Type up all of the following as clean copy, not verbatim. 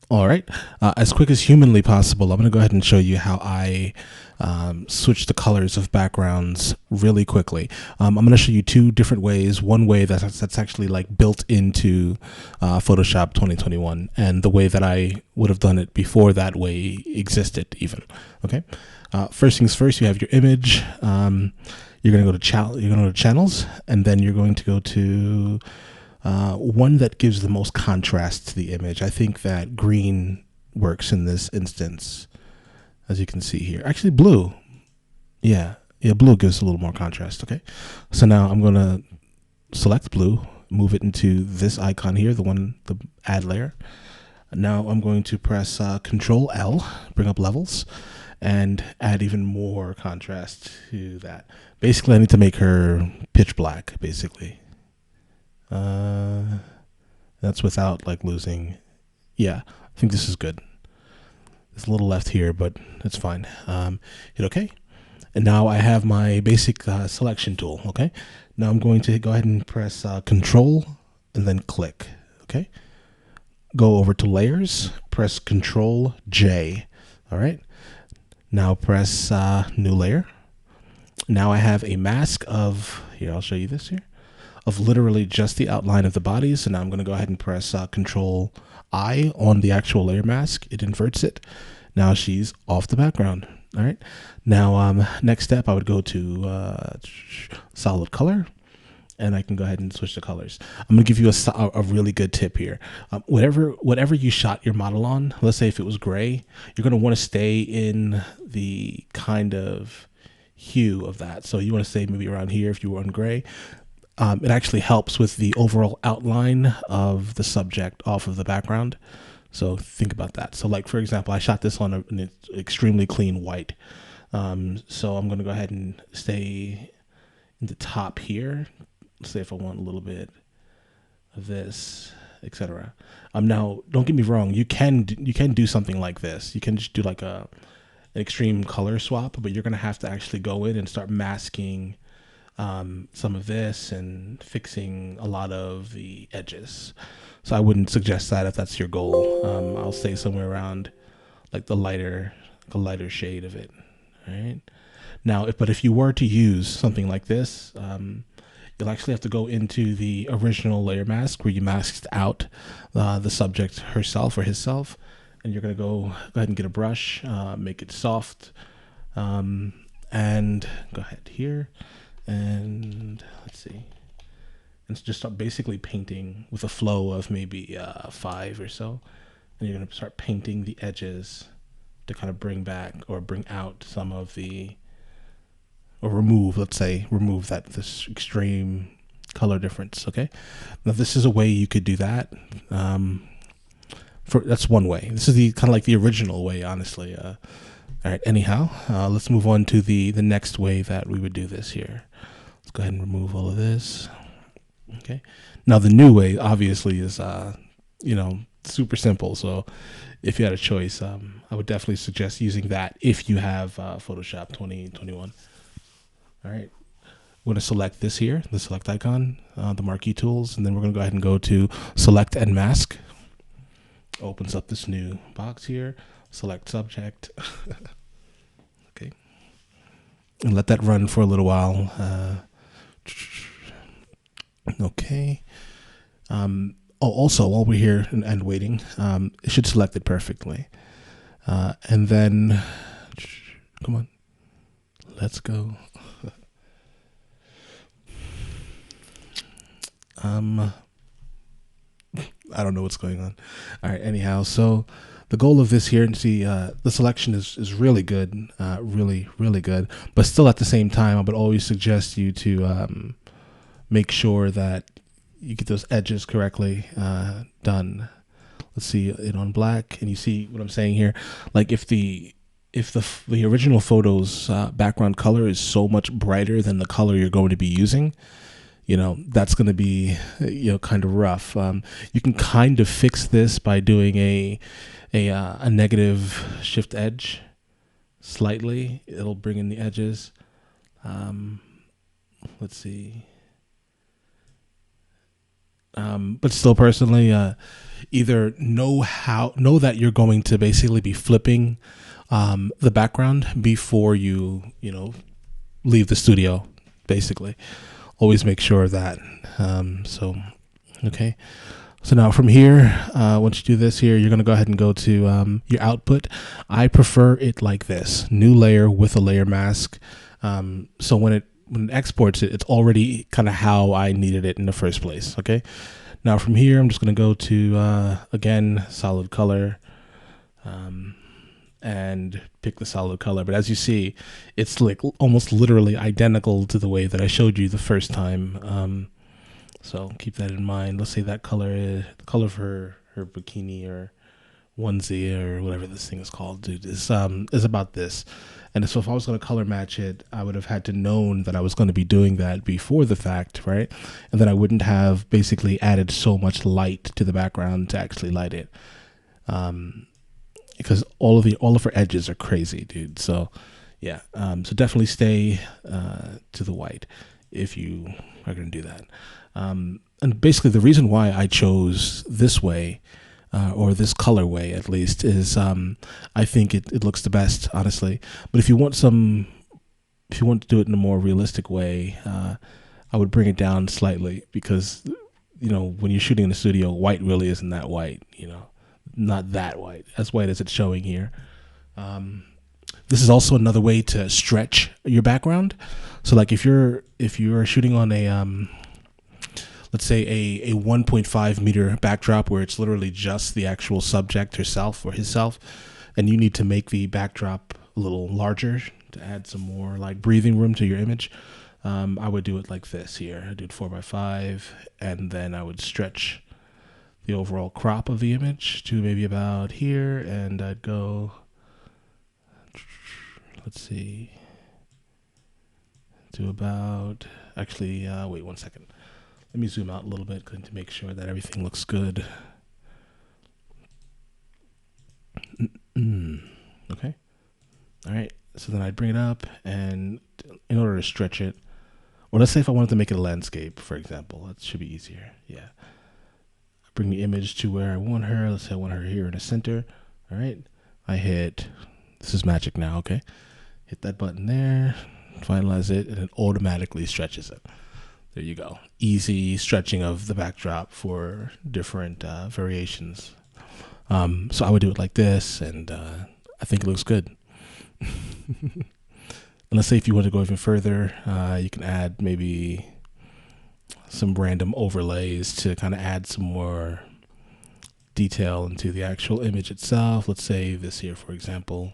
All right. As quick as humanly possible, I'm going to go ahead and show you how I switch the colors of backgrounds really quickly. I'm going to show you two different ways. One way that's actually like built into Photoshop 2021, and the way that I would have done it before that way existed even. Okay. First things first, you have your image. You're going to go to you're going to go to channels, and then you're going to go to one that gives the most contrast to the image. I think that green works in this instance, as you can see here. Actually, blue. Yeah, blue gives a little more contrast. Okay, so now I'm gonna select blue, move it into this icon here, the add layer. Now I'm going to press Control L, bring up levels, and add even more contrast to that. Basically, I need to make her pitch black, basically. That's without like losing. Yeah, I think this is good. There's a little left here, but it's fine. Hit OK. And now I have my basic selection tool. Okay. Now I'm going to go ahead and press Control and then click. Okay. Go over to layers, press Control J. All right. Now press new layer. Now I have a mask of, here, I'll show you this here, of literally just the outline of the bodies. And now I'm going to go ahead and press Control I on the actual layer mask. It inverts it. Now she's off the background. All right. Now, next step, I would go to solid color, and I can go ahead and switch the colors. I'm going to give you a really good tip here. Whatever you shot your model on, let's say if it was gray, you're going to want to stay in the kind of hue of that. So you want to stay maybe around here if you were on gray. It actually helps with the overall outline of the subject off of the background. So think about that. So like, for example, I shot this on an extremely clean white. So I'm going to go ahead and stay in the top here. Let's say if I want a little bit of this, etc. Now, don't get me wrong. You can do something like this. You can just do like an extreme color swap, but you're going to have to actually go in and start masking some of this and fixing a lot of the edges. So I wouldn't suggest that if that's your goal. I'll say somewhere around like the lighter shade of it. All right. Now, if you were to use something like this, you'll actually have to go into the original layer mask where you masked out the subject herself or himself, and you're going to go ahead and get a brush, make it soft, and go ahead here, and let's see, and just start basically painting with a flow of maybe 5 or so, and you're going to start painting the edges to kind of bring back or bring out some of the, or remove this extreme color difference. Okay, now this is a way you could do that. That's one way. This is the kind of like the original way, honestly. All right. Anyhow, let's move on to the next way that we would do this here. Let's go ahead and remove all of this. Okay. Now the new way, obviously, is super simple. So if you had a choice, I would definitely suggest using that if you have Photoshop 2021. All right. We're going to select this here, the select icon, the marquee tools, and then we're going to go ahead and go to select and mask. Opens up this new box here. Select subject. Okay. And let that run for a little while. Okay. Also, while we're here and waiting, it should select it perfectly. And then, come on, let's go. I don't know what's going on. All right. Anyhow, so the goal of this here, and see, the selection is really good, really, really good. But still, at the same time, I would always suggest you to make sure that you get those edges correctly done. Let's see it on black, and you see what I'm saying here. Like if the original photo's background color is so much brighter than the color you're going to be using, that's going to be, kind of rough. You can kind of fix this by doing a negative shift edge slightly. It'll bring in the edges. Let's see. But still, personally, either know that you're going to basically be flipping the background before you leave the studio. Basically, always make sure of that. So, okay. So now from here, once you do this here, you're going to go ahead and go to your output. I prefer it like this: new layer with a layer mask. So when it exports it, it's already kind of how I needed it in the first place. Okay. Now from here, I'm just going to go to, again, solid color, and pick the solid color. But as you see, it's like almost literally identical to the way that I showed you the first time. So keep that in mind. Let's say that color is the color for her bikini or onesie or whatever this thing is called, dude, is about this. And so if I was going to color match it, I would have had to known that I was going to be doing that before the fact, right? And then I wouldn't have basically added so much light to the background to actually light it. Because all of her edges are crazy, dude. So yeah, so definitely stay to the white if you are going to do that. And basically the reason why I chose this way, or this colorway at least, is I think it looks the best, honestly. But if you want to do it in a more realistic way, I would bring it down slightly, because when you're shooting in the studio, white really isn't that white, not that white, as white as it's showing here. This is also another way to stretch your background. So like if you're shooting on a let's say a 1.5 meter backdrop where it's literally just the actual subject herself or himself, and you need to make the backdrop a little larger to add some more like breathing room to your image, I would do it like this here. I'd do it 4x5, and then I would stretch the overall crop of the image to maybe about here, and I'd go, let's see, to about, actually, wait 1 second. Let me zoom out a little bit to make sure that everything looks good. Okay. All right. So then I'd bring it up, and in order to stretch it, or let's say if I wanted to make it a landscape, for example, that should be easier. Yeah. Bring the image to where I want her. Let's say I want her here in the center. All right. I hit, this is magic now, okay? Hit that button there, finalize it, and it automatically stretches it. There you go. Easy stretching of the backdrop for different variations. So I would do it like this, and I think it looks good. And let's say if you want to go even further, you can add maybe some random overlays to kind of add some more detail into the actual image itself. Let's say this here, for example.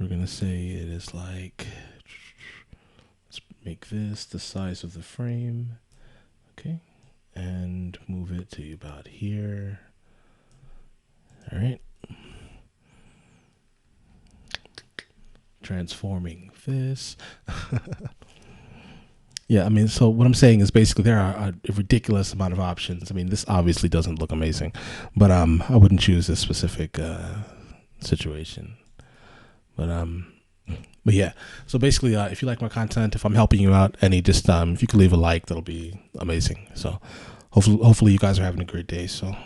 We're going to say it is like, let's make this the size of the frame. Okay. And move it to about here. All right. Transforming this. Yeah, I mean, so what I'm saying is basically there are a ridiculous amount of options. I mean, this obviously doesn't look amazing, but I wouldn't choose this specific situation. But yeah, so basically, if you like my content, if I'm helping you out any, if you could leave a like, that'll be amazing. So hopefully you guys are having a great day. So